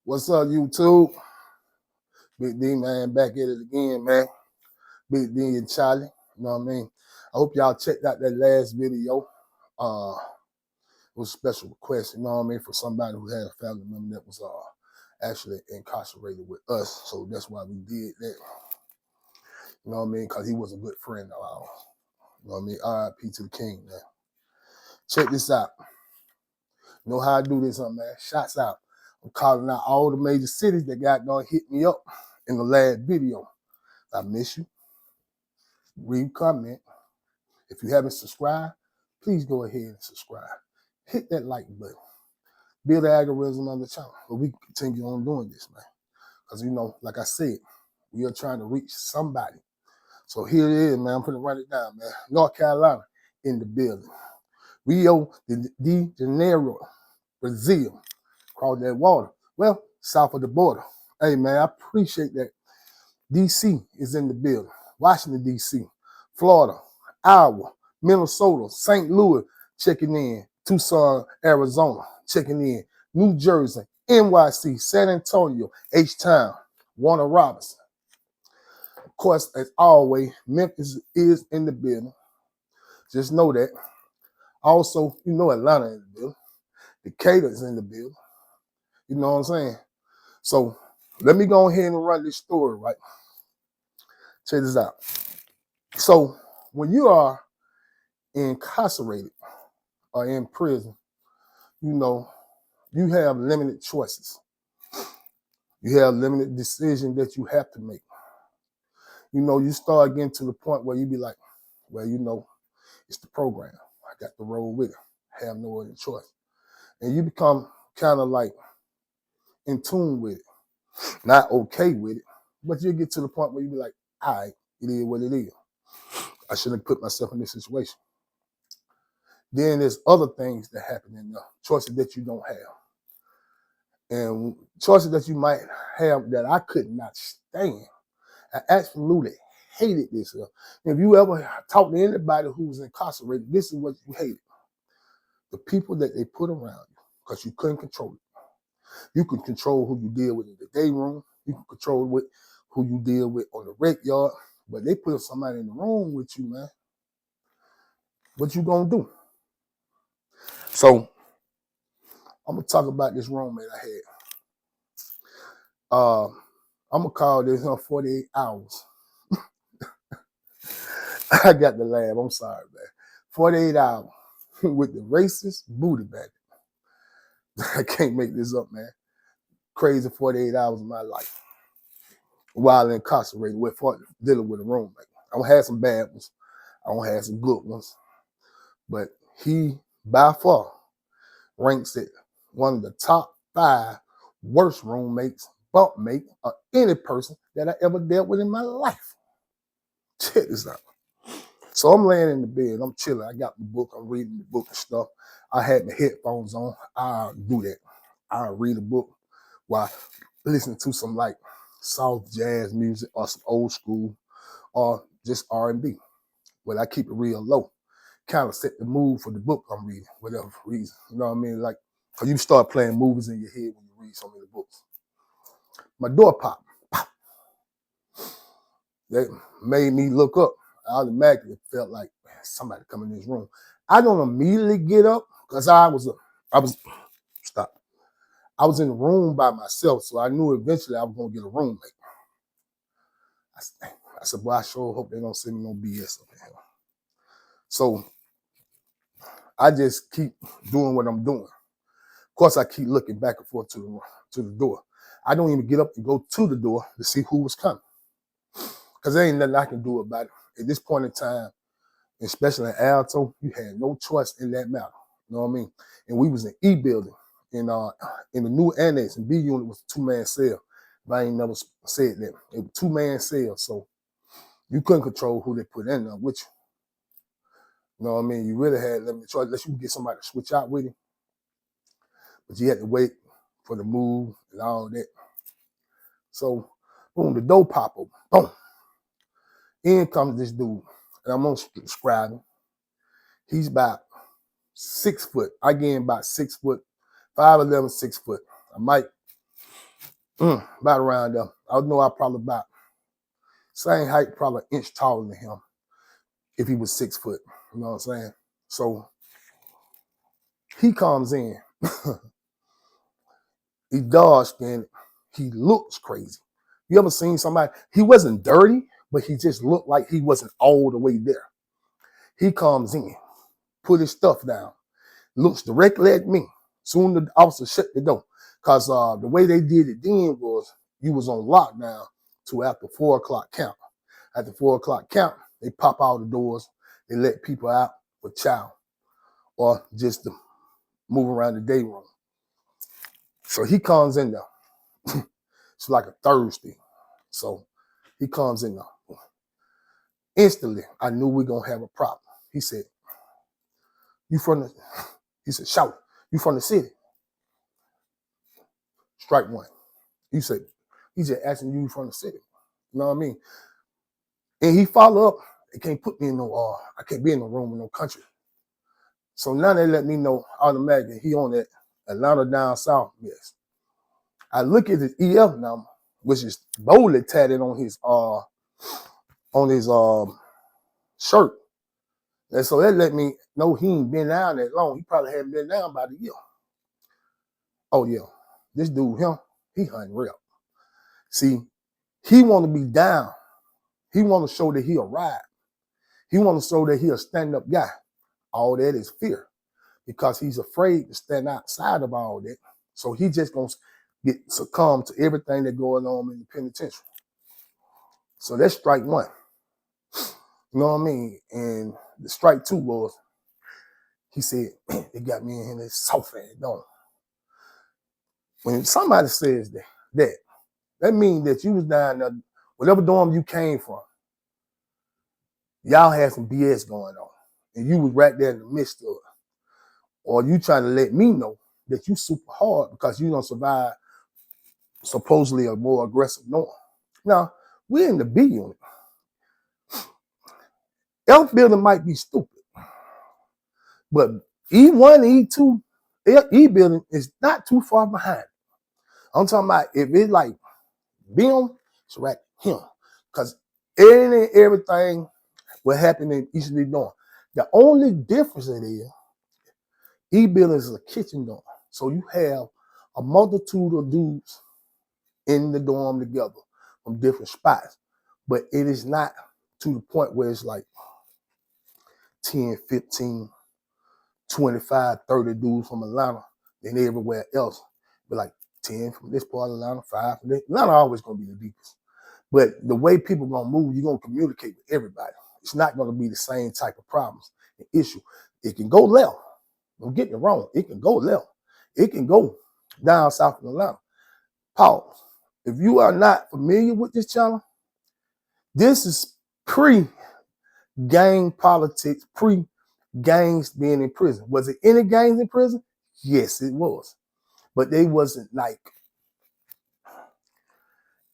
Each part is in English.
What's up, YouTube? Big D, man, back at it again, man. Big D and Charlie, you know what I mean? I hope y'all checked out that last video. It was a special request, you know what I mean, for somebody who had a family member that was actually incarcerated with us. So that's why we did that. You know what I mean? Because he was a good friend of ours. You know what I mean? R.I.P. to the king, man. Check this out. You know how I do this, man? Shots out. I'm calling out all the major cities that got gonna hit me up in the last video. I miss you. Read, comment. If you haven't subscribed, please go ahead and subscribe. Hit that like button. Build the algorithm on the channel. But we can continue on doing this, man. Because, you know, like I said, we are trying to reach somebody. So here it is, man. I'm going to write it down, man. North Carolina in the building. Rio de Janeiro, Brazil. Across that water. Well, south of the border. Hey, man, I appreciate that. D.C. is in the building. Washington, D.C., Florida, Iowa, Minnesota, St. Louis checking in, Tucson, Arizona checking in, New Jersey, NYC, San Antonio, H-Town, Warner Robinson. Of course, as always, Memphis is in the building. Just know that. Also, you know Atlanta in the building. Decatur is in the building. You know what I'm saying? So let me go ahead and run this story, right? Check this out. So when you are incarcerated or in prison, you know, you have limited choices. You have limited decisions that you have to make. You know, you start getting to the point where you be like, well, you know, it's the program. I got to roll with it. I have no other choice. And you become kind of like in tune with it. Not okay with it, but you get to the point where you be like, all right, it is what it is. I shouldn't put myself in this situation. Then there's other things that happen in the choices that you don't have. And choices that you might have that I could not stand. I absolutely hated this. If you ever talk to anybody who was incarcerated, this is what you hated. The people that they put around you, because you couldn't control it. You could control who you deal with in the day room. You can control who you deal with on the rec yard. But they put somebody in the room with you, man. What you gonna do? So I'm gonna talk about this roommate I had. I'm gonna call this 48 hours. I got the lab. I'm sorry, man. 48 hours with the racist booty back. I can't make this up, man. Crazy 48 hours of my life while incarcerated with dealing with a roommate. I don't have some bad ones. I don't have some good ones. But he, by far, ranks at one of the top 5 worst roommates, bunkmate, or any person that I ever dealt with in my life. Check this out. So I'm laying in the bed. I'm chilling. I got the book. I'm reading the book and stuff. I had my headphones on. I'll do that. I'll read a book while listening to some like soft jazz music or some old school or just R&B. But I keep it real low. Kind of set the mood for the book I'm reading, whatever reason. You know what I mean? Like, cause you start playing movies in your head when you read so many books. My door popped. Pop. That made me look up. I automatically felt like, man, somebody come in this room. I don't immediately get up because I was in the room by myself, so I knew eventually I was gonna get a roommate. I said, boy, I sure hope they don't send me no BS up in here. So I just keep doing what I'm doing. Of course, I keep looking back and forth to the door. I don't even get up and go to the door to see who was coming. Because there ain't nothing I can do about it. At this point in time, especially in Alto, you had no choice in that matter. You know what I mean? And we was in E building. In the new annex, and B unit was a 2-man cell. But I ain't never said that. It was 2-man cell, so you couldn't control who they put in there with you. You know what I mean? You really had limited choice unless you could get somebody to switch out with you. But you had to wait for the move and all that. So, boom, the door pop open. Boom. In comes this dude. And I'm going to describe him. He's about 6 foot. I gained about 6 foot, 5'11", 6 foot. I might About around there. I know I probably about same height, probably an inch taller than him if he was 6 foot. You know what I'm saying? So he comes in. He dark skinned. He looks crazy. You ever seen somebody? He wasn't dirty, but he just looked like he wasn't all the way there. He comes in, put his stuff down, looks directly at me. Soon the officer shut the door. Because the way they did it then was you was on lockdown till after 4 o'clock count. At the 4 o'clock count, they pop out the doors. They let people out with chow or just to move around the day room. So he comes in there. It's like a Thursday. So he comes in there. Instantly, I knew we were going to have a problem. He said, shout, you from the city? Strike one. He said, he's just asking you from the city. You know what I mean? And he followed up, they can't put me in no, I can't be in no room in no country. So now they let me know automatically he on that Atlanta down south mess. I look at his EF number, which is boldly tatted on his shirt. And so that let me know he ain't been down that long. He probably hadn't been down about a year. Oh yeah, this dude, he unreal. See, he want to be down. He want to show that he a ride. He want to show that he a stand-up guy. All that is fear because he's afraid to stand outside of all that. So he just gonna succumb to everything that's going on in the penitentiary. So that's strike one. You know what I mean? And the strike two was, he said, they got me in here, this soft ass don't. When somebody says that means that you was down there, whatever dorm you came from, y'all had some BS going on. And you was right there in the midst of it. Or you trying to let me know that you super hard because you don't survive supposedly a more aggressive norm. Now, we're in the B unit. F building might be stupid, but E1, E2, E building is not too far behind. I'm talking about if it's like them, it's right him. Because everything will happen in each of these dorms. The only difference it is, E building is a kitchen dorm. So you have a multitude of dudes in the dorm together from different spots. But it is not to the point where it's like 10, 15, 25, 30 dudes from Atlanta and everywhere else. But like 10 from this part of Atlanta, 5 from this. Atlanta always going to be the deepest. But the way people going to move, you're going to communicate with everybody. It's not going to be the same type of problems and issue. It can go left. Don't get me wrong. It can go left. It can go down south of Atlanta. Pause. If you are not familiar with this channel, this is pre-gang politics, pre-gangs being in prison. Was it any gangs in prison? Yes, it was. But they wasn't like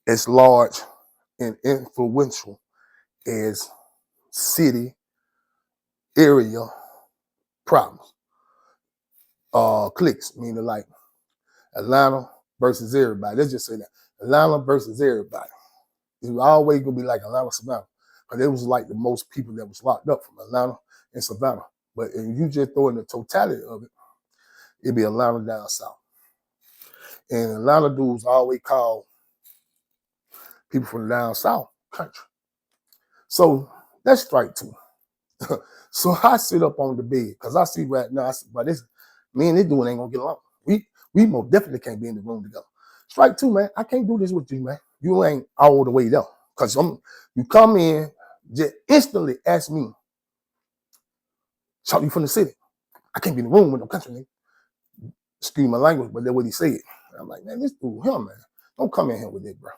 as large and influential as city area problems. Cliques, meaning like Atlanta versus everybody. Let's just say that. Atlanta versus everybody. It was always gonna be like Atlanta, Savannah. Because it was like the most people that was locked up from Atlanta and Savannah. But if you just throw in the totality of it, it'd be Atlanta down south. And Atlanta dudes always call people from down south country. So that's strike two. So I sit up on the bed because I see right now, me and this dude ain't gonna get along. We most definitely can't be in the room together. Strike two, man. I can't do this with you, man. You ain't all the way there. Because you come in, just instantly ask me, shout you from the city. I can't be in the room with no country nigga. Excuse my language, but that's what he said. And I'm like, man, this dude, man, don't come in here with it, bro.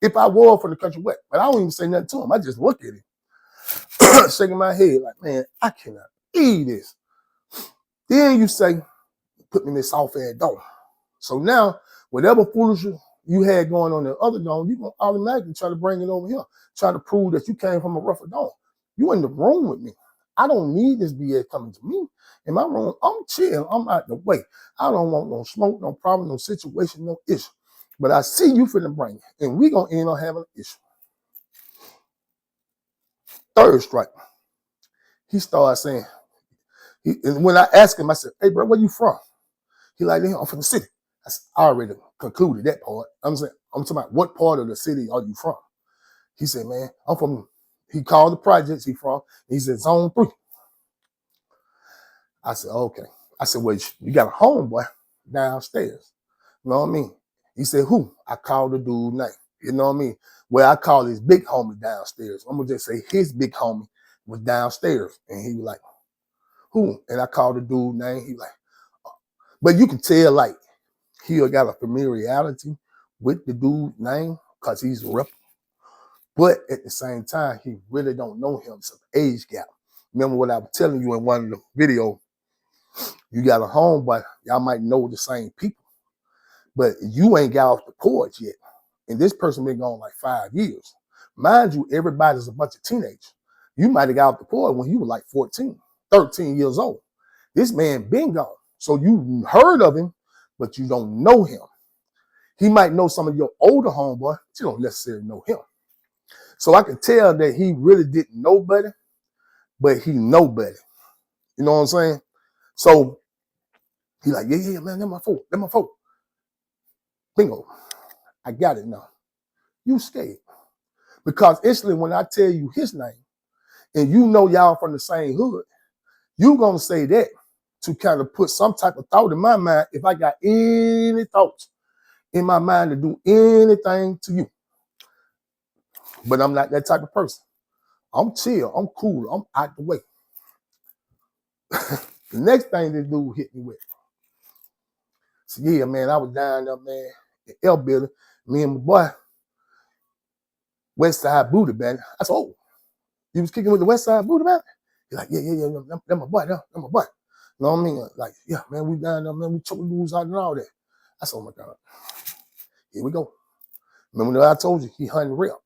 If I were from the country, what? But I don't even say nothing to him. I just look at him, shaking my head like, man, I cannot believe this. Then you say, put me in this soft ass dome. So now, whatever foolishness you had going on in the other dome, you're going to automatically try to bring it over here, try to prove that you came from a rougher dome. You in the room with me. I don't need this BS coming to me. In my room, I'm chill. I'm out the way. I don't want no smoke, no problem, no situation, no issue. but I see you finna bring it, and we gonna end up having an issue. Third strike, he started saying, and when I asked him, I said, "Hey, bro, where you from?" He like, "I'm from the city." I already concluded that part. I'm talking about what part of the city are you from? He said, "Man, I'm from." He called the projects he from. He said, "Zone 3." I said, "Okay." I said, "Well, you got a homeboy downstairs." You know what I mean? He said, "Who?" I called the dude name. You know what I mean? Well, I called his big homie downstairs. I'm gonna just say his big homie was downstairs, and he was like, "Who?" And I called the dude name. He was like, but you can tell like he got a familiarity with the dude's name because he's a rep. But at the same time, he really don't know him. It's an age gap. Remember what I was telling you in one of the videos? You got a homeboy, y'all might know the same people, but you ain't got off the porch yet. And this person been gone like 5 years. Mind you, everybody's a bunch of teenagers. You might have got off the porch when you were like 14, 13 years old. This man been gone. So you heard of him, but you don't know him. He might know some of your older homeboy, but you don't necessarily know him. So I can tell that he really didn't know better, but he know better. You know what I'm saying? So he like, yeah, man, that's my fault. That's my fault. Bingo. I got it now. You scared. Because instantly when I tell you his name, and you know y'all from the same hood, you gonna say that to kind of put some type of thought in my mind if I got any thoughts in my mind to do anything to you. But I'm not that type of person. I'm chill, I'm cool, I'm out the way. The next thing this dude hit me with. So yeah, man, I was down there, man, in L building, me and my boy, West Side Booty Band. I said, "Oh, you was kicking with the West Side Booty Band?" He's like, yeah, that's my boy, that's my boy. You know what I mean? Like, yeah, man, we down there, man, we choking dudes out and all that. I said, "Oh my God, here we go." Remember that I told you, he hunting real.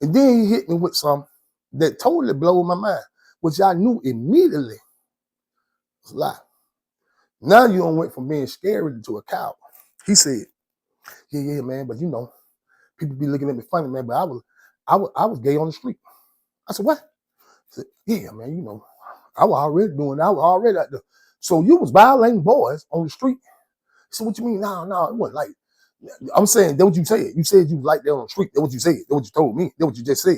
And then he hit me with some that totally blew my mind, which I knew immediately was a lie. Now you don't went from being scary to a coward. He said, yeah, man, but you know, people be looking at me funny, man, but I was gay on the street. I said, "What?" I said, "Yeah, man, you know, I was already doing that. I was already out there." So you was violating boys on the street. So what you mean? No, it wasn't like. I'm saying that what you said. You said you was like that on the street. That's what you said. That's what you told me. That's what you just said.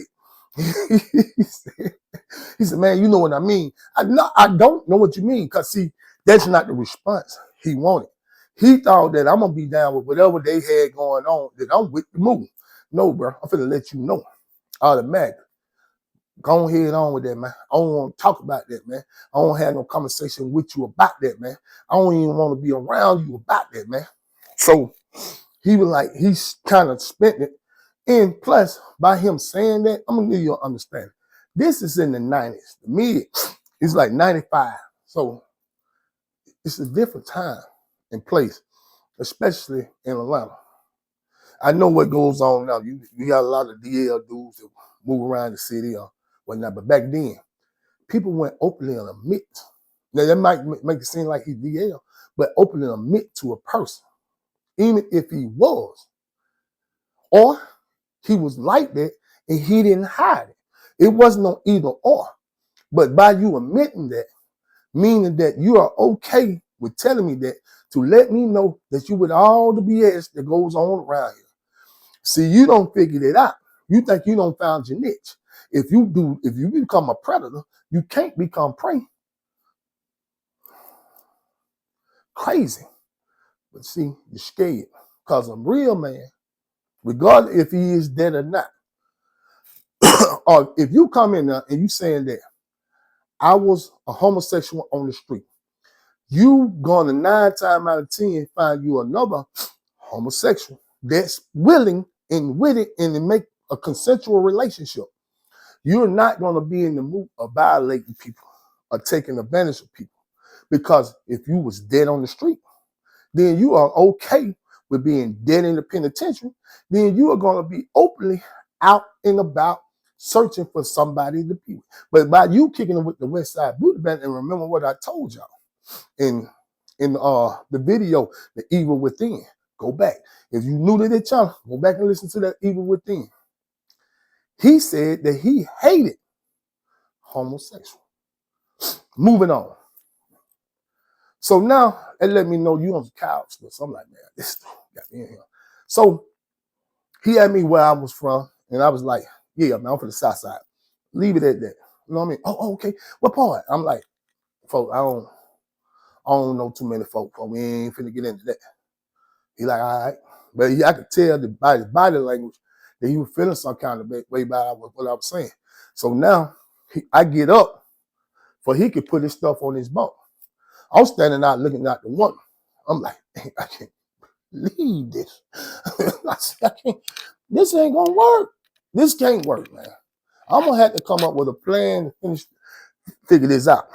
He said, "Man, you know what I mean." I don't know what you mean, because see, that's not the response he wanted. He thought that I'm gonna be down with whatever they had going on, that I'm with the move. No, bro, I'm finna let you know automatically. Go ahead on with that, man. I don't want to talk about that, man. I don't have no conversation with you about that, man. I don't even want to be around you about that, man. So he was like, he's kind of spent it. And plus, by him saying that, I'm going to give you an understanding. This is in the 90s. The mid is like 95. So it's a different time and place, especially in Atlanta. I know what goes on now. You got a lot of DL dudes that move around the city or whatnot, but back then, people went openly and admit. Now that might make it seem like he's DL, but openly admit to a person, even if he was, or he was like that and he didn't hide it. It wasn't no either or. But by you admitting that, meaning that you are okay with telling me that, to let me know that you with all the BS that goes on around here. See, you don't figure it out. You think you don't found your niche. If you become a predator, you can't become prey. Crazy. But see, you're scared. Because a real man, regardless if he is dead or not, or if you come in there and you saying that I was a homosexual on the street, you gonna 9 times out of 10 find you another homosexual that's willing and with it and to make a consensual relationship. You're not gonna be in the mood of violating people or taking advantage of people. Because if you was dead on the street, then you are okay with being dead in the penitentiary. Then you are going to be openly out and about searching for somebody to be with. But by you kicking it with the West Side Booty Band, and remember what I told y'all in the video, The Evil Within. Go back. If you new to this channel, go back and listen to that Evil Within. He said that he hated homosexual. Moving on. So now, it let me know you on the couch. So I'm like, man, this got me in here. So he had me where I was from, and I was like, yeah, man, I'm from the South Side. Leave it at that. You know what I mean? Oh, okay. What part? I'm like, folk, I don't know too many folk. We ain't finna get into that. He like, all right. But I could tell by his body language that he was feeling some kind of way about what I was saying. So now I get up for he could put his stuff on his bunk. I'm standing out looking at the woman. I'm like, I can't believe this. I said, this ain't gonna work. This can't work, man. I'm gonna have to come up with a plan to figure this out.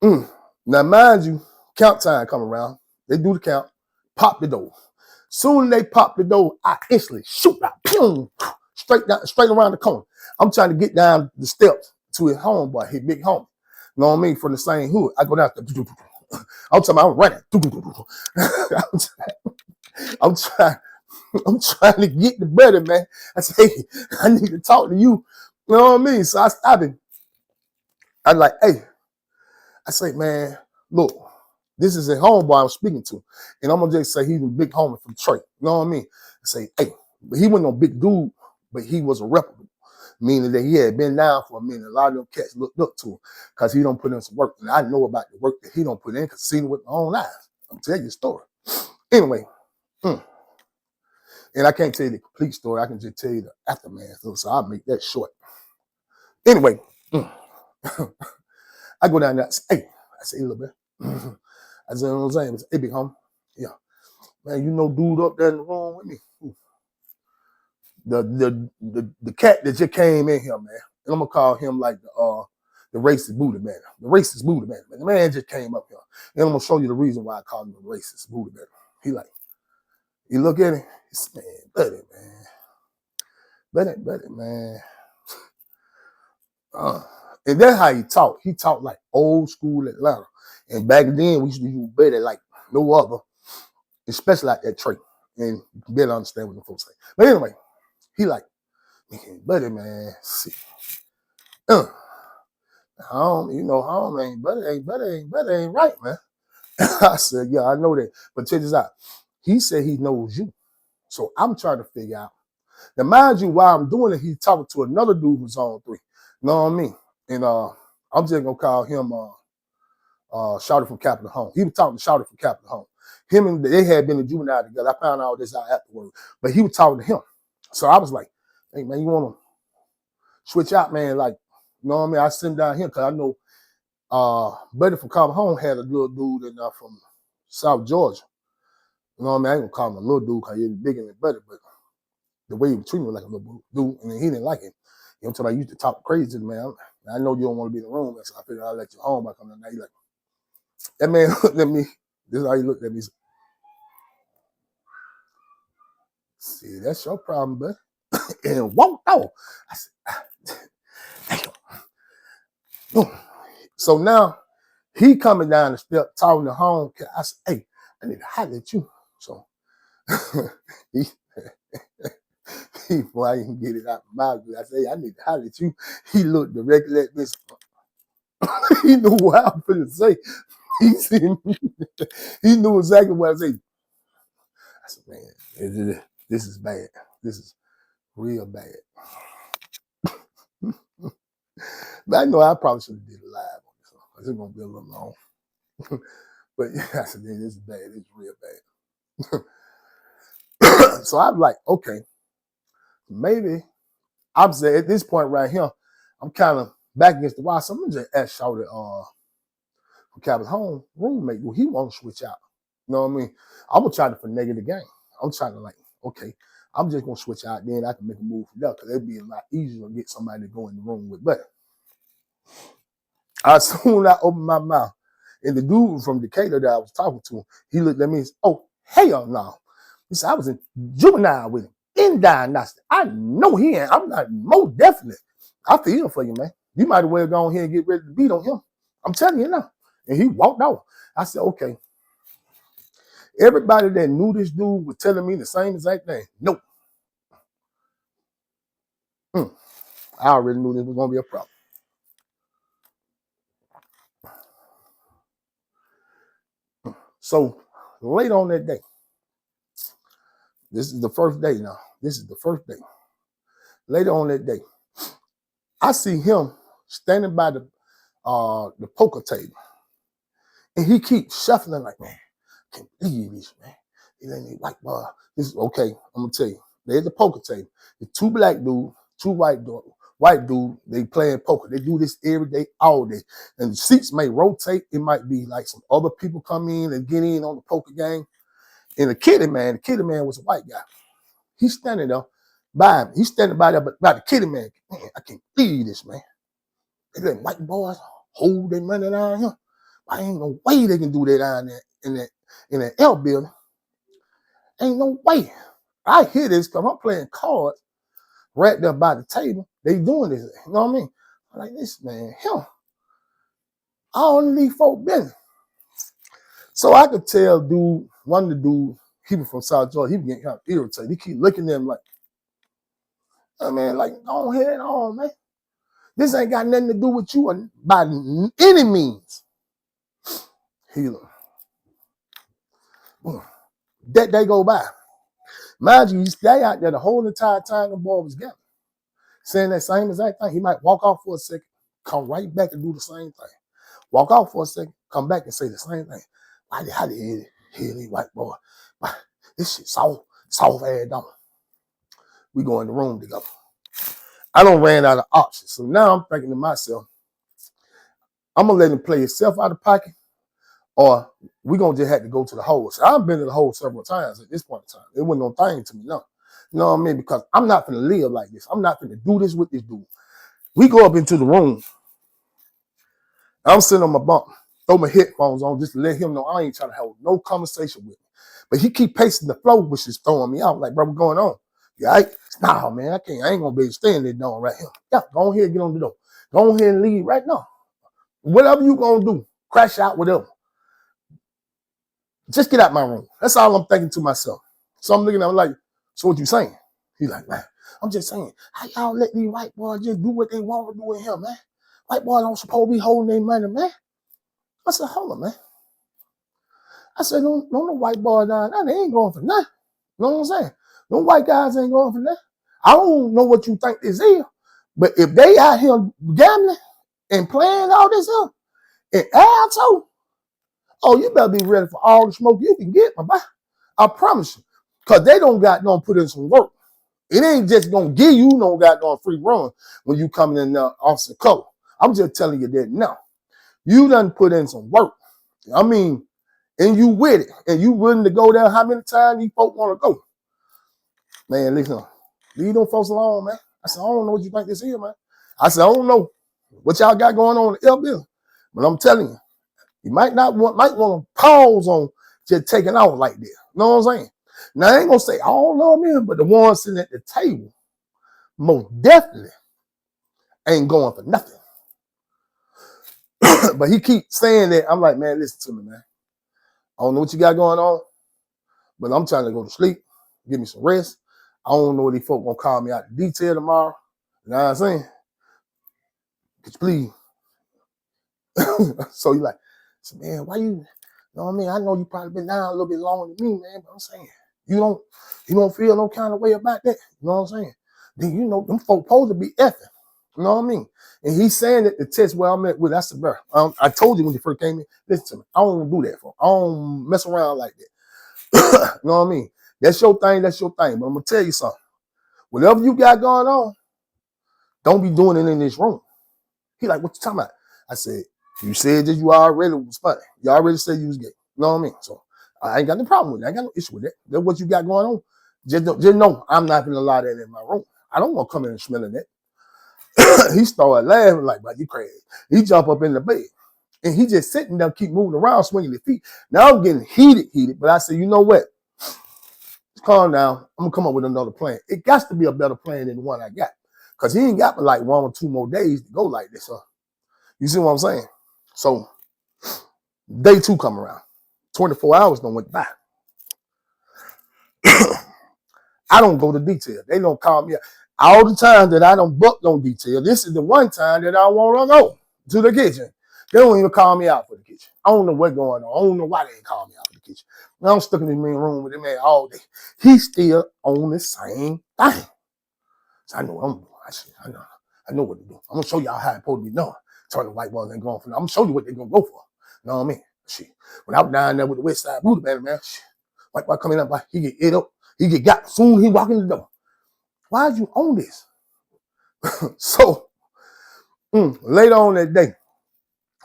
Now, mind you, count time come around. They do the count, pop the door. Soon they pop the door, I instantly shoot out, boom, straight around the corner. I'm trying to get down the steps to his homeboy, his big homie. You know what I mean? From the same hood. I go down there. I'm talking about I'm running. I'm trying to get the better, man. I say, hey, I need to talk to you. You know what I mean? So I stop him. I'm like, hey. I say, man, look, this is a homeboy I'm speaking to. And I'm going to just say he's a big homie from Detroit. You know what I mean? I say, hey, but he wasn't no big dude, but he was a reputable. Meaning that he had been down for a minute. A lot of them cats looked up to him because he don't put in some work. And I know about the work that he don't put in because I've seen it with my own eyes. I'm telling you a story. Anyway, and I can't tell you the complete story. I can just tell you the aftermath. So I'll make that short. Anyway, I go down there. I say, hey, I say a little bit. I said, you know what I'm saying? I say, hey, big homie. Yeah. Man, you know dude up there in the room with me. The cat that just came in here, man. And I'm gonna call him like the racist Buddha man. The racist Buddha man. The man just came up here. And I'm gonna show you the reason why I call him the racist Buddha man. He like, you look at him, he said, man, buddy, man. And that's how he talked. He talked like old school Atlanta. And back then, we used to use buddy like no other, especially like that trait. And you can better understand what the folks say. But anyway, he like, buddy, man, see. Home ain't buddy ain't right, man. I said, yeah, I know that. But check this out. He said he knows you. So I'm trying to figure out. Now, mind you, while I'm doing it, he's talking to another dude who's on 3. You know what I mean? And I'm just gonna call him Shouty from Capitol Home. He was talking to Shouty from Capitol Home. Him and they had been in juvenile together. I found all this out afterwards. But he was talking to him. So I was like, hey man, you wanna switch out, man? Like, you know what I mean? I sent down here because I know Buddy from Capitol Home had a little dude from South Georgia. You know what I mean? I ain't gonna call him a little dude because he was bigger than Buddy, but the way he was treating me like a little dude, and he didn't like it. You know, until I used to talk crazy to the man. I know you don't want to be in the room, so I figured I'll let you home by coming down. He like, that man looked at me. This is how he looked at me. See, that's your problem, bud. And walked off. I said, damn. So now he coming down the step, talking to home. I said, hey, I need to holler at you. So before I even get it out of my mouth, I say, I need to holler at you. He looked directly at this. He knew what I was going to say. He knew exactly what I said. I said, man, this is bad. This is real bad. But I know I probably should have did it live on this one because it's going to be a little long. But I said, this is bad. It's real bad. So I'm like, okay, maybe I'm saying at this point right here, I'm kind of back against the wall. So I'm going to just ask Shouty from Capitol Home roommate, do he want to switch out? You know what I mean? I'm going to try to finagle the game. I'm trying to like, okay, I'm just going to switch out. Then I can make a move from there because it'd be a lot easier to get somebody to go in the room with. But as soon as I opened my mouth, and the dude from Decatur that I was talking to, he looked at me and said, oh, hell no. He said, I was in juvenile with him, in diagnostic. I know he ain't. I'm not, most definitely. I feel for you, man. You might as well go on here and get ready to beat on him. I'm telling you now. And he walked out. I said, okay. Everybody that knew this dude was telling me the same exact thing. Nope. I already knew this was going to be a problem. So later on that day, this is the first day now. This is the first day. Later on that day, I see him standing by the poker table. And he keeps shuffling like, man, I can't believe this, man. It ain't a white boy. This is okay. I'm gonna tell you. There's the poker table. The two black dudes, two white dude, they playing poker. They do this every day, all day. And the seats may rotate. It might be like some other people come in and get in on the poker game. And the kitty man was a white guy. He's standing there by him. He's standing by there by the kitty man. Man, I can't believe this, man. They let white boys hold their money down here. I ain't no way they can do that down there in that L building. Ain't no way. I hear this because I'm playing cards right there by the table. They doing this. You know what I mean? I'm like, this man, him. All of these folk business. So I could tell one of the dudes, he was from South Georgia, he was getting kind of irritated. He keep looking at him like, oh man, like, go ahead on, man. This ain't got nothing to do with you by any means. He look. That day go by. Mind you, stay out there the whole entire time the boy was gone. Saying that same exact thing. He might walk off for a second, come right back and do the same thing. Walk off for a second, come back and say the same thing. How did he hear these white boy? This shit soft ass down. We go in the room together. I don't ran out of options. So now I'm thinking to myself, I'm gonna let him play himself out of pocket, or we gonna just have to go to the hole. So I've been to the hole several times at this point in time. It wasn't no thing to me, no. You know what I mean? Because I'm not gonna live like this. I'm not gonna do this with this dude. We go up into the room. I'm sitting on my bunk, throw my headphones on just to let him know I ain't trying to have no conversation with him. But he keep pacing the floor, which is throwing me out. Like, bro, what's going on? Yeah, nah, man, I ain't gonna be able to stand there down right here. Yeah, go ahead and get on the door. Go ahead and leave right now. Whatever you gonna do, crash out, whatever. Just get out my room. That's all I'm thinking to myself. So I'm looking at him like, so what you saying? He's like, man, I'm just saying, how y'all let these white boys just do what they want to do with him, man? White boys don't supposed to be holding their money, man. I said, hold on, man. I said, no white boy down there, they ain't going for nothing. You know what I'm saying? No white guys ain't going for nothing. I don't know what you think this is, but if they out here gambling and playing all this up in Alto, oh, you better be ready for all the smoke you can get, my boy. I promise you. Because they don't put in some work. It ain't just going to give you no goddamn free run when you coming in there Officer Cole. I'm just telling you that now. You done put in some work. I mean, and you with it. And you willing to go there how many times you folk want to go. Man, listen, leave them folks alone, man. I said, I don't know what you think this is, man. I said, I don't know what y'all got going on in the LB. But I'm telling you, you might want to pause on just taking out like this. You know what I'm saying? Now, I ain't going to say all of them, but the ones sitting at the table, most definitely ain't going for nothing. But he keeps saying that. I'm like, man, listen to me, man. I don't know what you got going on, but I'm trying to go to sleep, give me some rest. I don't know if these folk gonna call me out in detail tomorrow. You know what I'm saying? Could you please? So he like, man, why you know what I mean? I know you probably been down a little bit longer than me, man, but I'm saying, you don't feel no kind of way about that. You know what I'm saying? Then you know them folk supposed to be effing. You know what I mean? And he's saying that the test where I'm at with, I said, bro, I told you when you first came in, listen to me, I don't do that for. I don't mess around like that. You know what I mean? That's your thing, that's your thing. But I'm gonna tell you something. Whatever you got going on, don't be doing it in this room. He like, what you talking about? I said, you said that you already was funny. You already said you was gay. You know what I mean? So I ain't got no problem with that. I ain't got no issue with that. That's what you got going on. Just know I'm not gonna allow that in my room. I don't want to come in and smell that. He started laughing like, you crazy. He jump up in the bed. And he just sitting there, keep moving around, swinging his feet. Now I'm getting heated. But I said, you know what? Calm down. I'm going to come up with another plan. It got to be a better plan than the one I got. Because he ain't got but like 1 or 2 more days to go like this. Huh? You see what I'm saying? So, day 2 come around. 24 hours don't went by. I don't go to detail. They don't call me out. All the time that I don't book no detail, this is the one time that I want to go to the kitchen. They don't even call me out for the kitchen. I don't know what's going on. I don't know why they ain't call me out for the kitchen. I'm stuck in this main room with him man all day. He's still on the same thing. So I know I know what to do. I'm gonna show y'all how it's supposed to be done. Tell the white boys ain't going for that. I'm gonna show you what they're gonna go for. You know what I mean? Shit. When I was down there with the West Side Buddha Band, man, shit. White boy coming up, he get ate up. He get got soon. He walk in the door. Why you on this? So later on that day,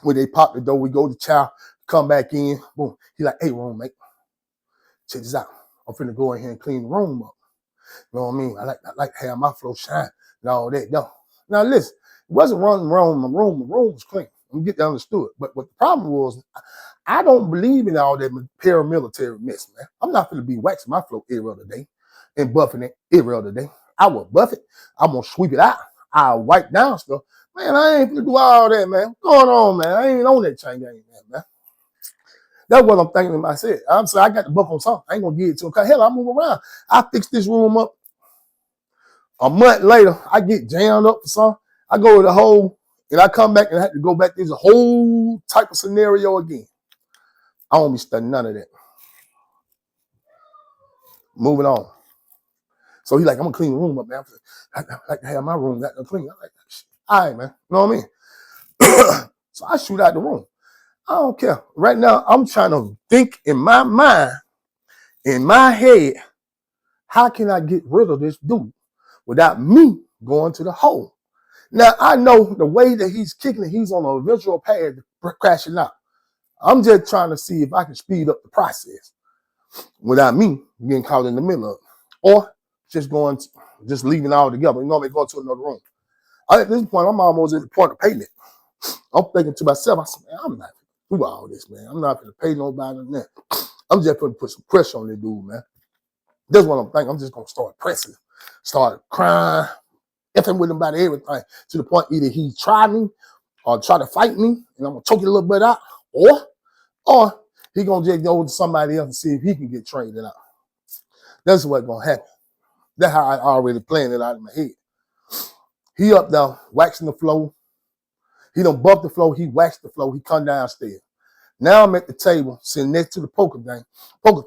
when they pop the door, we go to chow, come back in. Boom. He like, hey, roommate, check this out. I'm finna go in here and clean the room up. You know what I mean? I like to have my flow shine and all that. No. Now listen, it wasn't wrong in my room. The room was clean. I'm gonna get that understood. But what the problem was, I don't believe in all that paramilitary mess, man. I'm not gonna be waxing my flow every other day and buffing it every other day. I will buff it. I'm gonna sweep it out. I'll wipe down stuff. Man, I ain't gonna do all that, man. What's going on, man? I ain't on that chain game, man. That's what I'm thinking to myself. I'm saying I got the buck on something. I ain't gonna give it to him. Cause hell, I move around. I fix this room up. A month later, I get jammed up for something. I go to the hole and I come back and I have to go back. There's a whole type of scenario again. I don't be studying none of that. Moving on. So he's like, I'm gonna clean the room up, man. I like to have my room that clean. I'm like, all right, man. You know what I mean? So I shoot out the room. I don't care. Right now, I'm trying to think in my mind, in my head, how can I get rid of this dude without me going to the hole? Now, I know the way that he's kicking it, he's on a eventual path to crashing out. I'm just trying to see if I can speed up the process without me getting caught in the middle of it. Or just leaving all together. You know, they go to another room. At this point, I'm almost at the point of payment. I'm thinking to myself, I said, man, I'm not going to do all this, man. I'm not going to pay nobody on that. I'm just going to put some pressure on this dude, man. That's what I'm thinking. I'm just going to start pressing, start crying, effing with him about everything, to the point either he try me or try to fight me, and I'm going to choke it a little bit out, or he going to just go to somebody else and see if he can get traded out. That's what's going to happen. That's how I already planned it out in my head. He up there, waxing the floor. He done bumped the floor. He waxed the floor. He come downstairs. Now I'm at the table, sitting next to the poker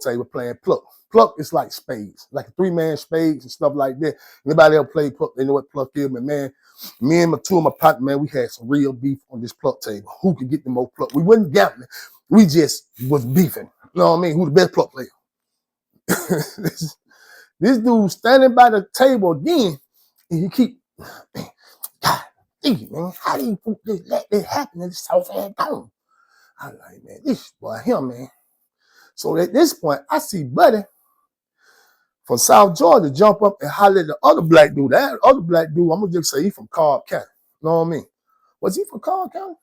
table playing pluck. Pluck is like spades, like a 3-man spades and stuff like that. Anybody else play pluck, they know what pluck is. But man, me and two of my partners, man, we had some real beef on this pluck table. Who could get the most pluck? We wasn't gambling. We just was beefing. You know what I mean? Who the best pluck player? This dude standing by the table again, and he keep, God, man, how do you let this happen in this South End town? I'm like, man, this boy, him, man. So at this point, I see Buddy from South Georgia jump up and holler at the other black dude. That other black dude, I'm going to just say he from Cobb County. You know what I mean? Was he from Cobb County?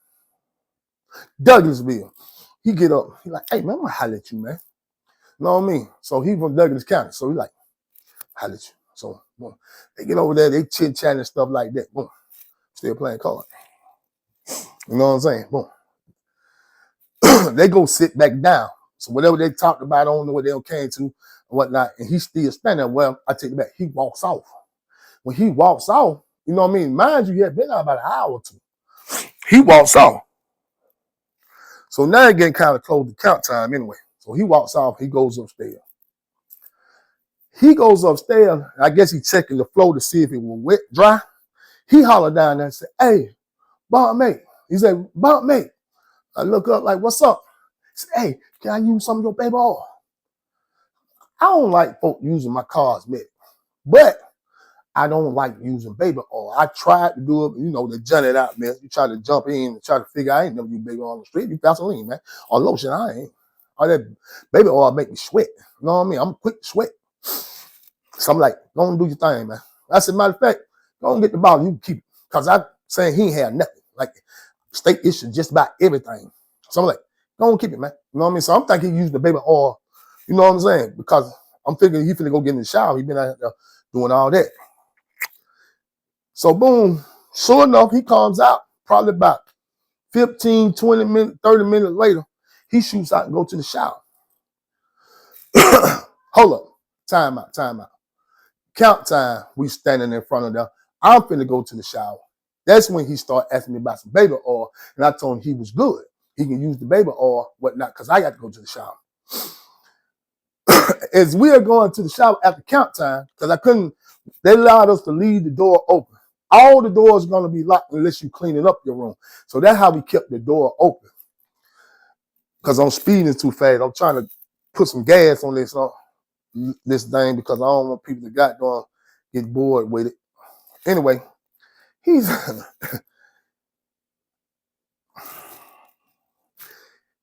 Douglasville. He get up. He like, hey, man, I'm going to holler at you, man. You know what I mean? So he from Douglas County. So he like, holler at you. So boom. They get over there, they chit-chat and stuff like that. Boom. Still playing cards. You know what I'm saying? Boom. They go sit back down. So whatever they talked about, I don't know what they came to and whatnot. And he's still standing there. Well, I take it back. He walks off. When he walks off, you know what I mean? Mind you, he had been out about an hour or two. He walks off. So now it's getting kind of close to count time anyway. So he walks off. He goes upstairs. He goes upstairs. I guess he's checking the floor to see if it was wet, dry. He hollered down there and said, hey, bump mate. He said, bump mate. I look up like, what's up? He said, hey, can I use some of your baby oil? I don't like folk using my cosmetic, but I don't like using baby oil. I tried to do it, you know, to jump it out, man. You try to jump in and try to figure I ain't never use baby oil on the street. You Vaseline, man. Or lotion, I ain't. All that baby oil make me sweat. You know what I mean? I'm quick to sweat. So I'm like, go and do your thing, man. I said, matter of fact, go and get the bottle. You can keep it. Because I'm saying he ain't had nothing. Like, state issue just about everything. So I'm like, go and keep it, man. You know what I mean? So I'm thinking he used the baby oil. You know what I'm saying? Because I'm thinking he finna go get in the shower. He been out there doing all that. So boom, sure enough, he comes out probably about 15, 20 minutes, 30 minutes later. He shoots out and go to the shower. Hold up. time out. Count time, we standing in front of them. I'm finna go to the shower. That's when he started asking me about some baby oil, and I told him he was good. He can use the baby oil, whatnot, because I got to go to the shower. As we are going to the shower after count time, because I couldn't, they allowed us to leave the door open. All the doors are going to be locked unless you clean it up your room. So that's how we kept the door open. Because I'm speeding too fast. I'm trying to put some gas on this thing because I don't want people to get bored with it. Anyway,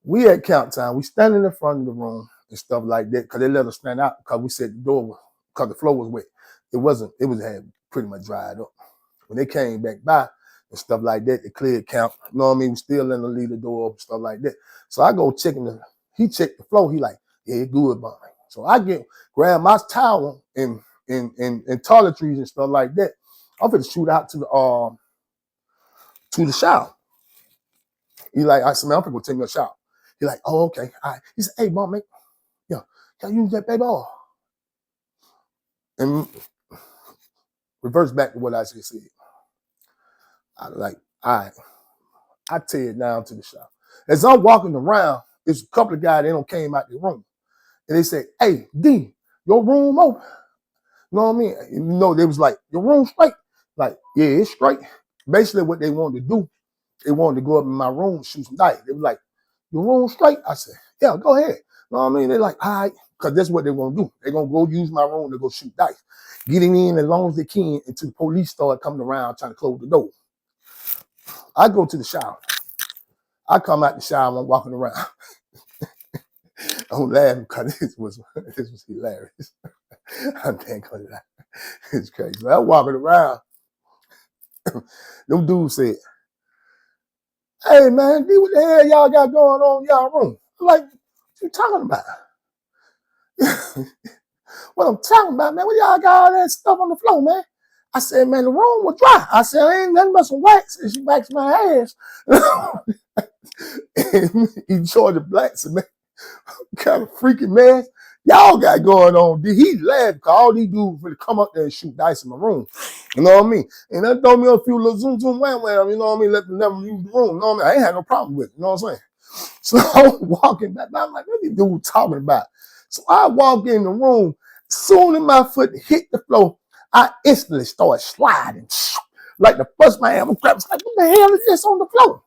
we at count time. We standing in front of the room and stuff like that because they let us stand out because we said the door because the floor was wet. It had pretty much dried up. When they came back by and stuff like that, they cleared count. You know what I mean? We still letting them leave the door up and stuff like that. So I go checking he checked the floor. He like, yeah, it's good, Bonnie. So I grab my towel and toiletries and stuff like that. I'm finna shoot out to the shower. He like, I said, man, I'm finna go take me a shower. He like, oh, okay. All right. He said, hey, Bonnie, man, yo, can you use that baby oil? And reverse back to what I just said. I like, all right. I tear it down to the shower. As I'm walking around, there's a couple of guys, they don't came out the room. And they said, hey, D, your room open. You know what I mean? You know, they was like, your room straight? Like, yeah, it's straight. Basically what they wanted to do, they wanted to go up in my room and shoot some dice. They was like, your room straight? I said, yeah, go ahead. You know what I mean? They're like, all right, because that's what they're going to do. They're going to go use my room to go shoot dice. Getting in as long as they can until the police start coming around trying to close the door. I go to the shower. I come out the shower, I'm walking around. I'm laughing because this was hilarious. I'm thinking that it's crazy. But I'm walking around. Them dudes said, hey man, D, what the hell y'all got going on in y'all room? I'm like, what you talking about? What I'm talking about, man, what y'all got all that stuff on the floor, man? I said, man, the room was dry. I said, ain't nothing but some wax. And she waxed my ass. And he Georgia blacks, man. Kind of freaking man. Y'all got going on. He laughed because all these dudes would come up there and shoot dice in my room. You know what I mean? And that throw me a few little zoom, wham, wham, you know what I mean? Let them never use the room. You know what I mean? I ain't had no problem with it. You know what I'm saying? So I'm walking back. I'm like, what these dudes talking about? So I walk in the room. Soon as my foot hit the floor, I instantly started sliding. Like the first man ever grabbed, like, what the hell is this on the floor?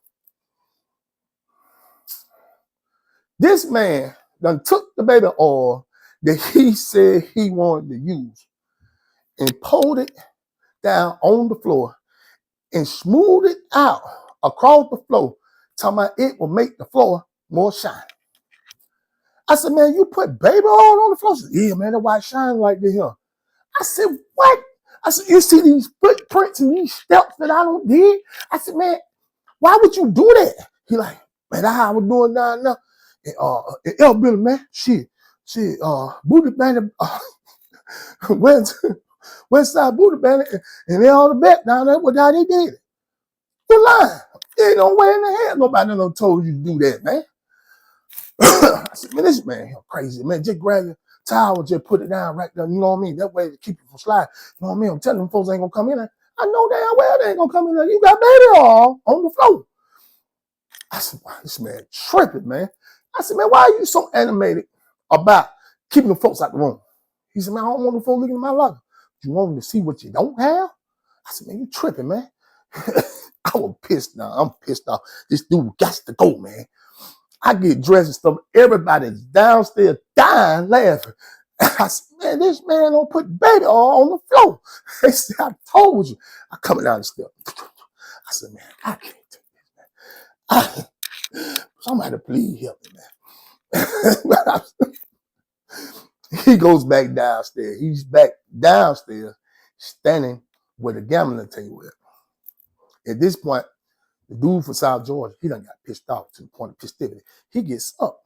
This man done took the baby oil that he said he wanted to use and poured it down on the floor and smoothed it out across the floor, talking about it will make the floor more shiny. I said, man, you put baby oil on the floor? Said, yeah, man, that's why it shines like this here. I said, what? I said, you see these footprints and these steps that I don't dig? I said, man, why would you do that? He like, man, that's how I was doing down there. And El Billy, man, shit, Booty Bandit, West Side Booty Bandit, and they all the back down there, what how they did it. You're lying. There ain't no way in the hell nobody done told you to do that, man. I said, man, this man crazy, man. Just grab your towel and just put it down right there, you know what I mean? That way to keep you from sliding. You know what I mean? I'm telling them folks ain't gonna come in there. I know damn well they ain't gonna come in there. You got baby all on the floor. I said, wow, this man tripping, man. I said, man, why are you so animated about keeping the folks out the room? He said, man, I don't want the folks looking in my locker. You want them to see what you don't have? I said, man, you tripping, man. I was pissed now. I'm pissed off. This dude got to go, man. I get dressed and stuff. Everybody's downstairs dying, laughing. I said, man, this man don't put baby oil on the floor. They said, I told you. I coming down the steps. I said, man, I can't take this, man. Somebody please help me, man. He goes back downstairs. He's back downstairs, standing where the gambling table is. At this point, the dude from South Georgia, he done got pissed off to the point of festivity. He gets up.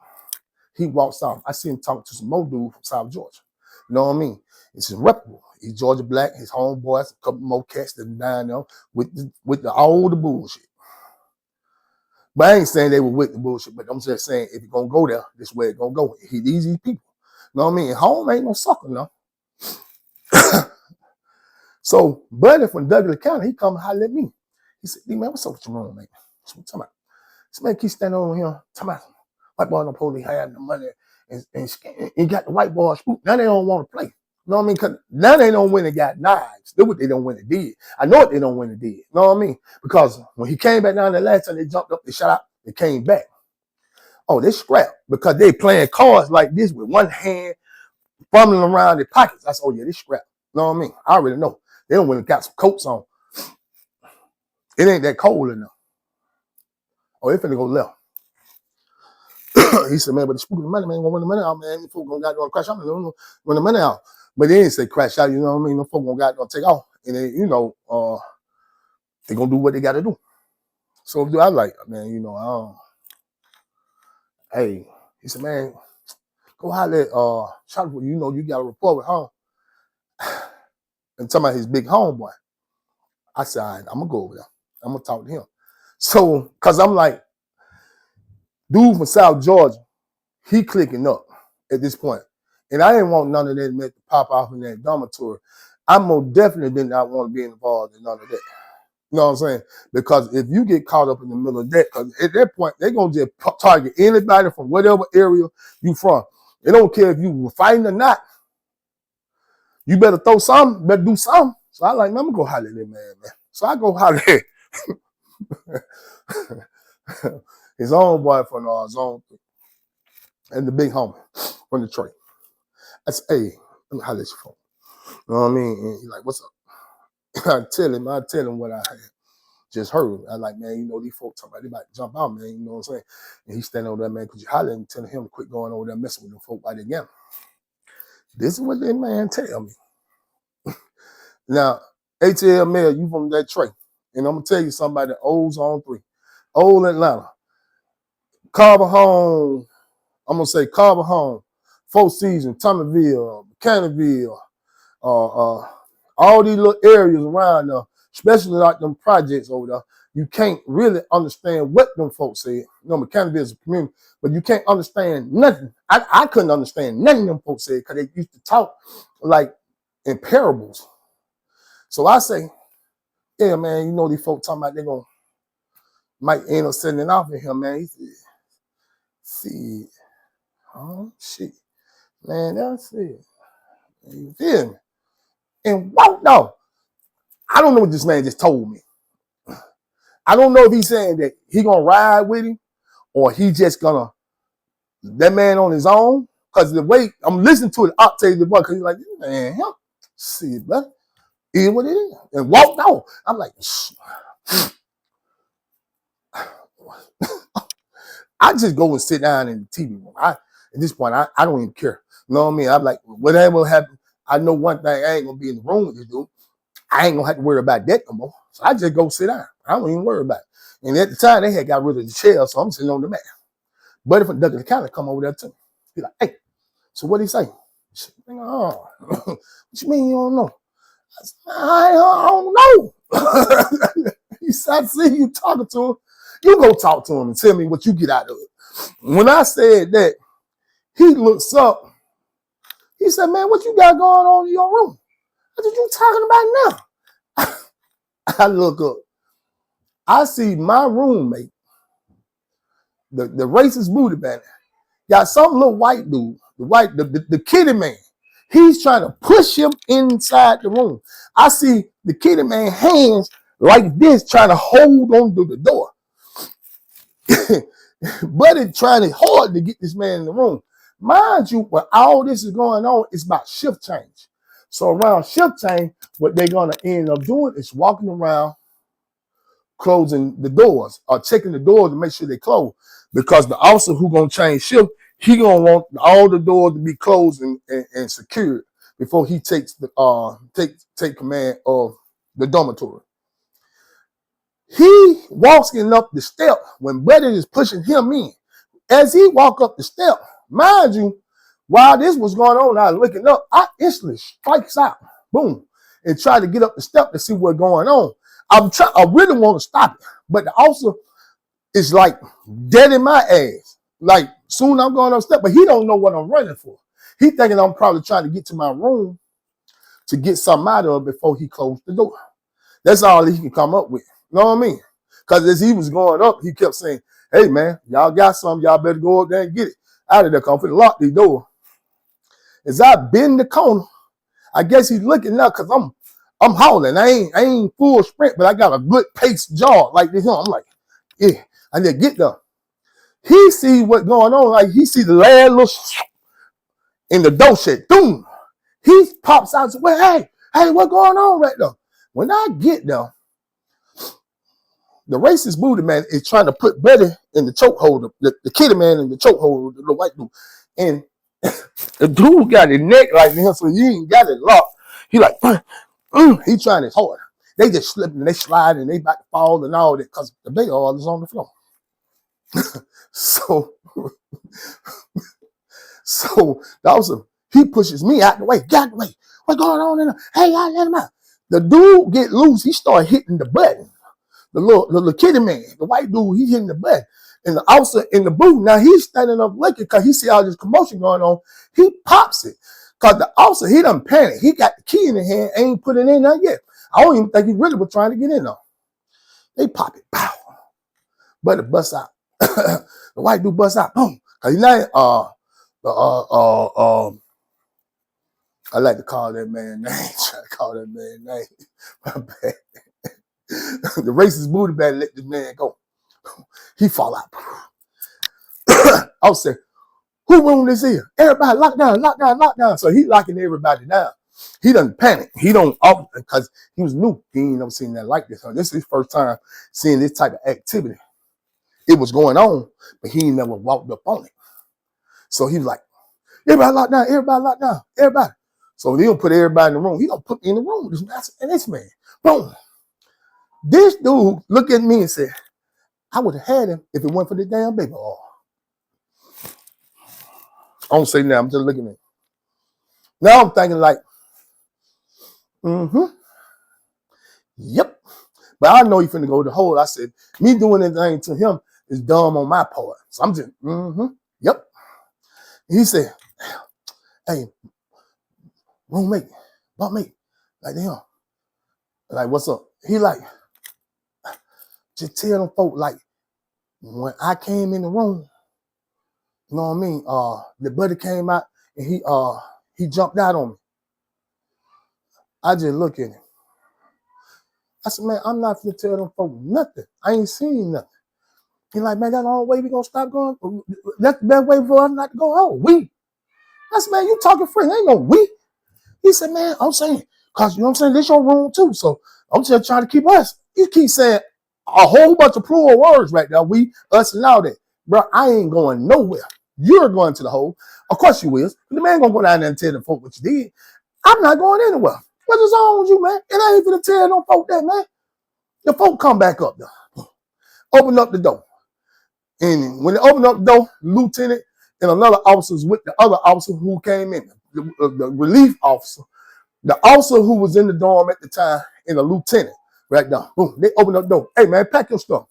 He walks off. I see him talking to some more dude from South Georgia. You know what I mean? It's reputable. He's Georgia black, his homeboys, a couple more cats that down there with all the bullshit. But I ain't saying they were with the bullshit, but I'm just saying if you're going to go there, this way it's going to go. These people. You know what I mean? Home ain't no sucker, no. So Buddy from Douglas County, he come and holler at me. He said, D-Man, what's up with your room, man? What's what I'm talking about? This man keep standing over here, talking about white boy on the police had the money and got the white boy spooked. Now they don't want to play. You know what I mean? Because now they don't win and got knives. That's what they don't win and did. I know what they don't win and did. You know what I mean? Because when he came back down the last time, they jumped up, they shot out, they came back. Oh, they scrapped because they playing cards like this with one hand fumbling around their pockets. I said, oh yeah, they scrapped. You know what I mean? I already know. They don't win and got some coats on. It ain't that cold enough. Oh, they finna go left. He said, man, but the spook of the money, man, gonna run the money out, man. These folks gonna crash out, run the money out. But they didn't say crash out, you know what I mean? No folks gonna take off. And they, you know, they gonna do what they gotta do. So I like, man, you know, hey, he said, man, go holler at Shoutouts, you know, you got a report with home. And talking about his big homeboy. I said, all right, I'm gonna go over there. I'm gonna talk to him. So, cause I'm like, dude from South Georgia, he clicking up at this point. And I didn't want none of that to pop off in that dormitory. I most definitely did not want to be involved in none of that. You know what I'm saying? Because if you get caught up in the middle of that, because at that point, they're going to just target anybody from whatever area you from. They don't care if you were fighting or not. You better throw something, better do something. So I like, man, I'm going to go holler at that man. So I go holler at his own boy from his own, and the big homie from Detroit. I said, hey, let me holler at your phone. You know what I mean? And he's like, what's up? I tell him what I had just heard. I like, man, you know, these folks talking about they about to jump out, man. You know what I'm saying? And he's standing over there, man, because you holler and telling him to quit going over there messing with them folk by the game. This is what that man tell me. Now, ATL Mail, you from Detroit. And I'm going to tell you somebody that owes on 3. Old Atlanta. Carver Home. I'm going to say Carver Home. Four Seasons, Tommyville, Canterville, all these little areas around there, especially like them projects over there, you can't really understand what them folks said. You know, McCannville is a community, but you can't understand nothing. I couldn't understand nothing them folks said because they used to talk like in parables. So I say, yeah, man, you know these folks talking about they might end up sending it off in here, man. He said, see, oh, shit. Man, that's it. You feel me? And walked off. I don't know what this man just told me. I don't know if he's saying that he gonna ride with him or he just gonna that man on his own. Because the way I'm listening to it, I'll tell you the boy, because he's like, man, him, see, brother, is what it is. And walked off. I'm like, I just go and sit down in the TV room. At this point, I don't even care. You know what I mean? I'm like, whatever happens, I know one thing, I ain't gonna be in the room with this dude. I ain't gonna have to worry about that no more. So I just go sit down. I don't even worry about it. And at the time, they had got rid of the chair, so I'm sitting on the mat. Buddy from Douglas County come over there too. He's like, hey, so what he say? Oh, what you mean you don't know? I said, I don't know. He said, I see you talking to him. You go talk to him and tell me what you get out of it. When I said that, he looks up. He said, man, what you got going on in your room? What are you talking about now? I look up. I see my roommate, the racist booty bandit, got some little white dude, the kitty man. He's trying to push him inside the room. I see the kitty man hands like this trying to hold on to the door. Buddy trying hard to get this man in the room. Mind you, when all this is going on, it's about shift change. So around shift change, what they're going to end up doing is walking around, closing the doors or checking the doors to make sure they close. Because the officer who's going to change shift, he going to want all the doors to be closed and secured before he takes the take command of the dormitory. He walking up the step when Buddy is pushing him in. As he walk up the step, mind you, while this was going on, I was looking up, I instantly strikes out, boom, and try to get up the step to see what's going on. I really want to stop it, but the officer is like dead in my ass. Like soon I'm going up step, but he don't know what I'm running for. He thinking I'm probably trying to get to my room to get something out of it before he closed the door. That's all he can come up with. You know what I mean? Because as he was going up, he kept saying, hey, man, y'all got something. Y'all better go up there and get it out of there. Come for the lock the door. As I bend the corner, I guess he's looking up because I'm hauling. I ain't full sprint, but I got a good pace jog like this. I'm like, yeah, I need to get there. He see what's going on. Like he see the last little in the door shit. Boom. He pops out and says, well, hey, what's going on right there? When I get there, the racist booty man is trying to put Betty in the chokehold, the kitty man in the chokehold, the white dude. And the dude got his neck like this, so he ain't got it locked. He like, he trying his hard. They just slip and they slide and they about to fall and all that because the big oil is on the floor. So the officer, he pushes me out the way. Get out the way. What's going on in there? Hey, y'all let him out. The dude get loose. He started hitting the button. The little kitty man, the white dude, he hitting the button. And the officer in the booth, now he's standing up looking because he see all this commotion going on. He pops it. Because the officer, he done panicked. He got the key in his hand, ain't put it in there yet. I don't even think he really was trying to get in there. They pop it. Pow. But it busts out. The white dude busts out. Boom. Because he's not, I like to call that man name. Try to call that man name. My bad. The racist booty bag let this man go. He fall out. I was saying, who room this here? Everybody lock down, lock down, lock down. So he locking everybody down. He doesn't panic. He don't, because he was new. He ain't never seen that like this. So this is his first time seeing this type of activity. It was going on, but he ain't never walked up on it. So he was like, everybody lock down, everybody lock down, everybody. So he don't put everybody in the room. He don't put me in the room with this man. Boom. This dude looked at me and said, I would have had him if it weren't for the damn baby oil. I don't say that. I'm just looking at him. Now I'm thinking like, yep. But I know he finna go the hole. I said, me doing anything to him is dumb on my part. So I'm just, yep. He said, hey, roommate, bunkmate, like him. Like, what's up? He like, just tell them folk, like, when I came in the room, you know what I mean? The buddy came out and he jumped out on me. I just look at him. I said, man, I'm not gonna tell them folk nothing. I ain't seen nothing. He like, man, that's the only way we gonna stop going. That's the best way for us not to go home. We. I said, man, you talking French? Ain't no we. He said, man, I'm saying, cause you know what I'm saying, this your room too. So I'm just trying to keep us. You keep saying a whole bunch of plural words right now. We, us, and all that. Bro, I ain't going nowhere. You're going to the hole. Of course you will. The man gonna go down there and tell the folk what you did. I'm not going anywhere. What is wrong with you, man? It ain't gonna tell no folk that, man. The folk come back up there. Open up the door. And when they open up the door, lieutenant and another officer was with the other officer who came in, the relief officer, the officer who was in the dorm at the time, and the lieutenant right now. Boom, they open up the door. Hey, man, pack your stuff.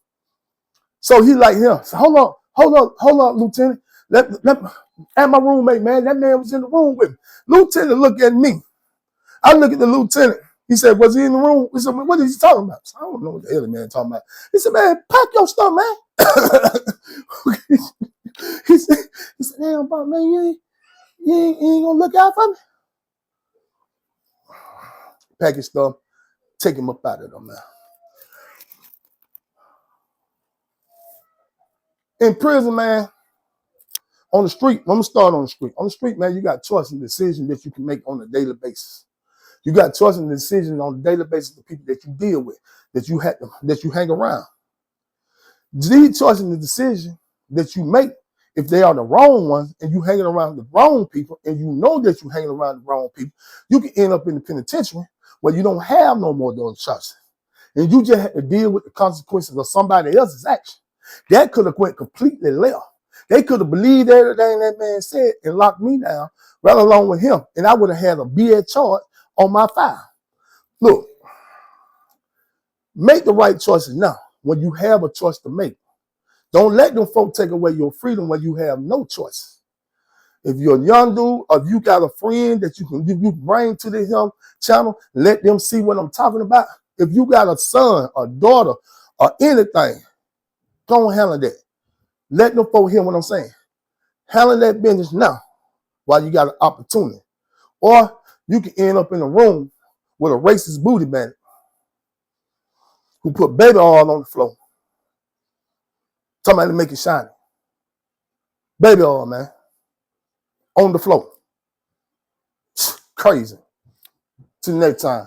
So he like, yeah, so hold on, lieutenant. At my roommate, man, that man was in the room with me. Lieutenant look at me. I look at the lieutenant. He said, was he in the room? We said, what is he talking about? I don't know what the hell the man talking about. He said, man, pack your stuff, man. he said, damn, but man, you ain't gonna look out for me? Pack your stuff, take him up out of there, man. In prison, man, on the street, I'm gonna start on the street. On the street, man, you got choice and decisions that you can make on a daily basis. You got choice and decisions on a daily basis of people that you deal with, that you hang around. These choices and the decisions that you make, if they are the wrong ones and you hanging around the wrong people and you know that you're hanging around the wrong people, you can end up in the penitentiary where you don't have no more of those choices. And you just have to deal with the consequences of somebody else's action. That could have went completely left. They could have believed everything that man said and locked me down right along with him. And I would have had a BS charge on my file. Look, make the right choices now when you have a choice to make. Don't let them folk take away your freedom when you have no choice. If you're a young dude, or if you got a friend that you bring to this young channel, let them see what I'm talking about. If you got a son, a daughter, or anything, go and handle that. Let them folks hear what I'm saying. Handle that business now while you got an opportunity. Or you can end up in a room with a racist booty bandit who put baby oil on the floor. Somebody to make it shiny. Baby oil, man. On the floor. Crazy. Till next time.